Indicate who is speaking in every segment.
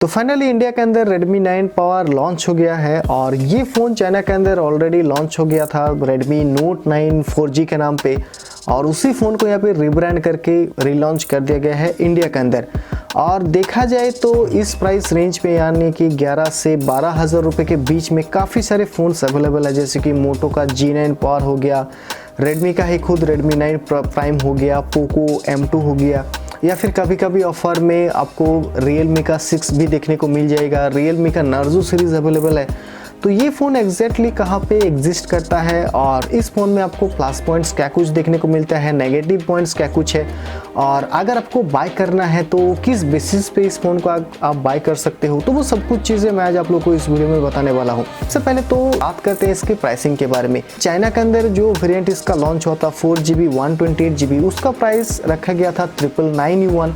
Speaker 1: तो finally India के अंदर Redmi 9 पावर लॉन्च हो गया है और ये फ़ोन चाइना के अंदर ऑलरेडी लॉन्च हो गया था Redmi Note 9 4G के नाम पे, और उसी फ़ोन को यहाँ पे रिब्रांड करके रिलॉन्च कर दिया गया है इंडिया के अंदर। और देखा जाए तो इस प्राइस रेंज पे यानी कि 11 से 12 हज़ार रुपये के बीच में काफ़ी सारे फ़ोन्स अवेलेबल है, जैसे कि मोटो का G9 पावर हो गया, Redmi का ही खुद Redmi 9 प्राइम हो गया, पोको M2 हो गया, या फिर कभी कभी ऑफर में आपको realme का 6 भी देखने को मिल जाएगा। realme का narzo सीरीज़ अवेलेबल है। तो ये फ़ोन एग्जैक्टली कहाँ पे एग्जिस्ट करता है और इस फ़ोन में आपको प्लस पॉइंट्स क्या कुछ देखने को मिलता है, नेगेटिव पॉइंट्स क्या कुछ है, और अगर आपको बाय करना है तो किस बेसिस पे इस फ़ोन को आप बाय कर सकते हो, तो वो सब कुछ चीज़ें मैं आज आप लोगों को इस वीडियो में बताने वाला हूँ। सबसे पहले तो बात करते हैं इसकी प्राइसिंग के बारे में। चाइना के अंदर जो वेरिएंट इसका लॉन्च हुआ था 4GB 128GB, उसका प्राइस रखा गया था 999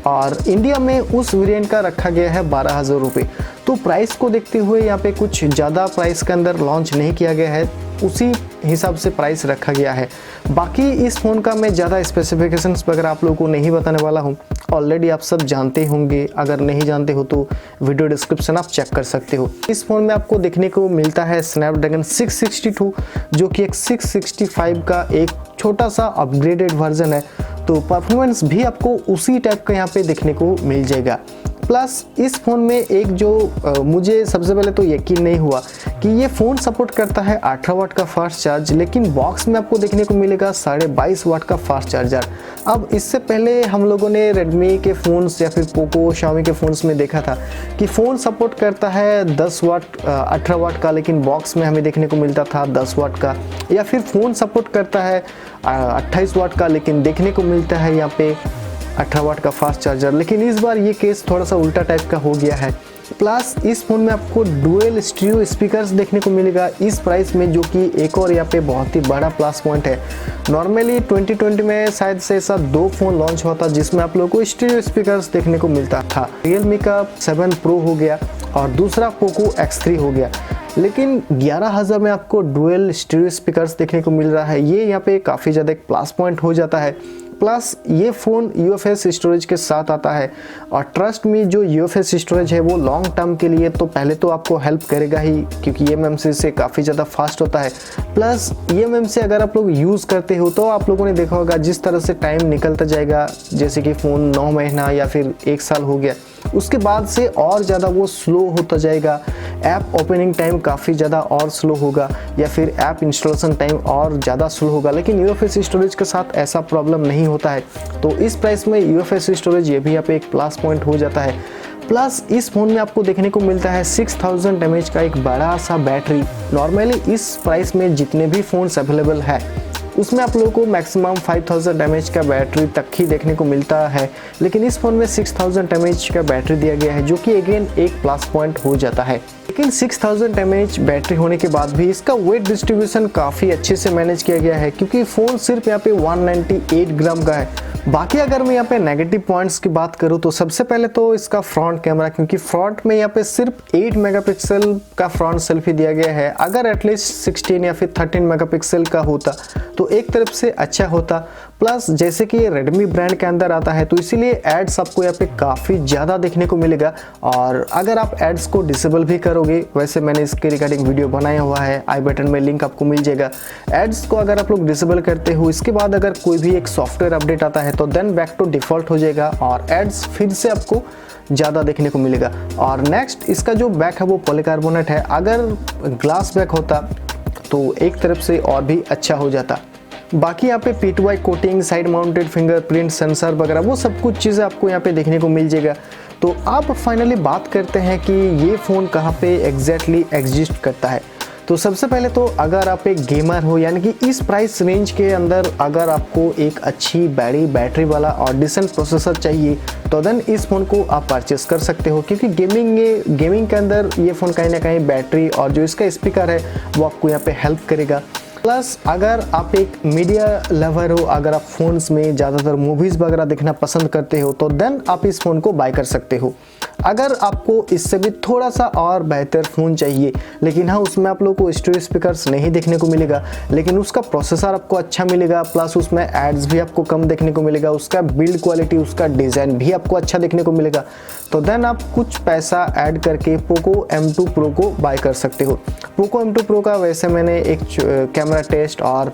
Speaker 1: और इंडिया में उस वेरिएंट का रखा गया है 12,000 रुपये। तो प्राइस को देखते हुए यहाँ पे कुछ ज़्यादा प्राइस के अंदर लॉन्च नहीं किया गया है, उसी हिसाब से प्राइस रखा गया है। बाकी इस फ़ोन का मैं ज़्यादा स्पेसिफिकेशंस वगैरह आप लोगों को नहीं बताने वाला हूँ, ऑलरेडी आप सब जानते होंगे। अगर नहीं जानते हो तो वीडियो डिस्क्रिप्शन आप चेक कर सकते हो। इस फ़ोन में आपको देखने को मिलता है स्नैपड्रैगन 662, जो कि एक 665 का एक छोटा सा अपग्रेडेड वर्जन है। तो परफॉर्मेंस भी आपको उसी टाइप का यहाँ पे देखने को मिल जाएगा। प्लस इस फ़ोन में एक जो मुझे सबसे पहले तो यकीन नहीं हुआ कि ये फ़ोन सपोर्ट करता है 18 वाट का फास्ट चार्ज, लेकिन बॉक्स में आपको देखने को मिलेगा 22.5 वाट का फास्ट चार्जर। अब इससे पहले हम लोगों ने Redmi के फ़ोन्स या फिर पोको Xiaomi के फ़ोन्स में देखा था कि फ़ोन सपोर्ट करता है 10 वाट 18 वाट का, लेकिन बॉक्स में हमें देखने को मिलता था 10 वाट का, या फिर फ़ोन सपोर्ट करता है 28 वाट का, लेकिन देखने को मिलता है यहाँ पे 18 वाट का फास्ट चार्जर। लेकिन इस बार ये केस थोड़ा सा उल्टा टाइप का हो गया है। प्लस इस फ़ोन में आपको डुअल स्टीरियो स्पीकर्स देखने को मिलेगा इस प्राइस में, जो कि एक और यहाँ पे बहुत ही बड़ा प्लस पॉइंट है। नॉर्मली 2020 में शायद से ऐसा 2 फ़ोन लॉन्च हुआ था जिसमें आप लोगों को स्टीरियो स्पीकर्स देखने को मिलता था। realme का 7 Pro हो गया और दूसरा पोको X3 हो गया, लेकिन 11,000 में आपको डुअल स्टीरियो स्पीकर्स देखने को मिल रहा है। ये यहाँ पे काफ़ी ज़्यादा एक प्लस पॉइंट हो जाता है। प्लस ये फ़ोन UFS स्टोरेज के साथ आता है, और ट्रस्ट में जो UFS स्टोरेज है वो लॉन्ग टर्म के लिए तो पहले तो आपको हेल्प करेगा ही, क्योंकि eMMC से काफ़ी ज़्यादा फास्ट होता है। प्लस eMMC अगर आप लोग यूज़ करते हो तो आप लोगों ने देखा होगा जिस तरह से टाइम निकलता जाएगा, जैसे कि फ़ोन 9 महीना या फिर 1 साल हो गया, उसके बाद से और ज़्यादा वो स्लो होता जाएगा। ऐप ओपनिंग टाइम काफ़ी ज़्यादा और स्लो होगा, या फिर ऐप इंस्टॉलेशन टाइम और ज़्यादा स्लो होगा। लेकिन UFS स्टोरेज के साथ ऐसा प्रॉब्लम नहीं होता है, तो इस प्राइस में UFS स्टोरेज ये भी यहाँ पे एक प्लस पॉइंट हो जाता है। प्लस इस फ़ोन में आपको देखने को मिलता है 6000 mAh का एक बड़ा सा बैटरी। नॉर्मली इस प्राइस में जितने भी फ़ोन्स अवेलेबल है उसमें आप लोगों को मैक्सिमम 5000 mAh का बैटरी तक ही देखने को मिलता है, लेकिन इस फ़ोन में 6000 mAh का बैटरी दिया गया है, जो कि अगेन एक प्लस पॉइंट हो जाता है। लेकिन 6000 mAh बैटरी होने के बाद भी इसका वेट डिस्ट्रीब्यूशन काफ़ी अच्छे से मैनेज किया गया है, क्योंकि फ़ोन सिर्फ यहाँ पे 198 ग्राम का है। बाकी अगर मैं यहाँ पे नेगेटिव पॉइंट्स की बात करूँ तो सबसे पहले तो इसका फ्रंट कैमरा, क्योंकि फ्रंट में यहाँ पे सिर्फ 8 मेगापिक्सल का फ्रंट सेल्फी दिया गया है। अगर एटलीस्ट 16 या फिर 13 मेगापिक्सल का होता तो एक तरफ से अच्छा होता। प्लस जैसे कि ये Redmi ब्रांड के अंदर आता है तो इसीलिए एड्स आपको यहाँ पे काफ़ी ज़्यादा देखने को मिलेगा, और अगर आप एड्स को डिसेबल भी करोगे, वैसे मैंने इसके रिगार्डिंग वीडियो बनाया हुआ है, आई बटन में लिंक आपको मिल जाएगा। एड्स को अगर आप लोग डिसेबल करते हो, इसके बाद अगर कोई भी एक सॉफ्टवेयर अपडेट आता है तो देन बैक टू डिफ़ॉल्ट हो जाएगा और एड्स फिर से आपको ज़्यादा देखने को मिलेगा। और नेक्स्ट इसका जो बैक है वो पॉलीकार्बोनेट है, अगर ग्लास बैक होता तो एक तरफ से और भी अच्छा हो जाता। बाकी यहाँ पे P2I coating, side mounted fingerprint sensor वगैरह वो सब कुछ चीज़ें आपको यहाँ पे देखने को मिल जाएगा। तो आप फाइनली बात करते हैं कि ये फ़ोन कहाँ पे एग्जैक्टली एग्जिस्ट करता है। तो सबसे पहले तो अगर आप एक गेमर हो, यानी कि इस प्राइस रेंज के अंदर अगर आपको एक अच्छी बड़ी बैटरी वाला और डिसेंट प्रोसेसर चाहिए तो देन इस फ़ोन को आप परचेस कर सकते हो, क्योंकि गेमिंग के अंदर ये फ़ोन कहीं ना कहीं बैटरी और जो इसका स्पीकर है वो आपको यहाँ पे हेल्प करेगा। प्लस अगर आप एक मीडिया लवर हो, अगर आप फ़ोन्स में ज़्यादातर मूवीज़ वगैरह देखना पसंद करते हो तो देन आप इस फ़ोन को बाय कर सकते हो। अगर आपको इससे भी थोड़ा सा और बेहतर फ़ोन चाहिए, लेकिन हाँ उसमें आप लोगों को स्टोरेज स्पीकर्स नहीं देखने को मिलेगा, लेकिन उसका प्रोसेसर आपको अच्छा मिलेगा, प्लस उसमें एड्स भी आपको कम देखने को मिलेगा, उसका बिल्ड क्वालिटी, उसका डिज़ाइन भी आपको अच्छा देखने को मिलेगा, तो देन आप कुछ पैसा ऐड करके पोको M2 Pro को बाय कर सकते हो। पोको M2 Pro का वैसे मैंने एक कैमरा टेस्ट और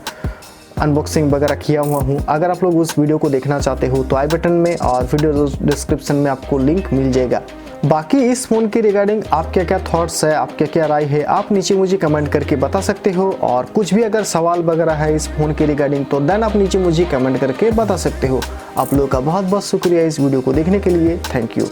Speaker 1: अनबॉक्सिंग वगैरह किया हुआ हूँ। अगर आप लोग उस वीडियो को देखना चाहते हो तो आई बटन में और वीडियो डिस्क्रिप्शन में आपको लिंक मिल जाएगा। बाकी इस फ़ोन के रिगार्डिंग आप क्या क्या थॉट्स है, आपके क्या राय है, आप नीचे मुझे कमेंट करके बता सकते हो। और कुछ भी अगर सवाल वगैरह है इस फ़ोन के रिगार्डिंग तो देन आप नीचे मुझे कमेंट करके बता सकते हो। आप लोगों का बहुत बहुत शुक्रिया इस वीडियो को देखने के लिए। Thank you.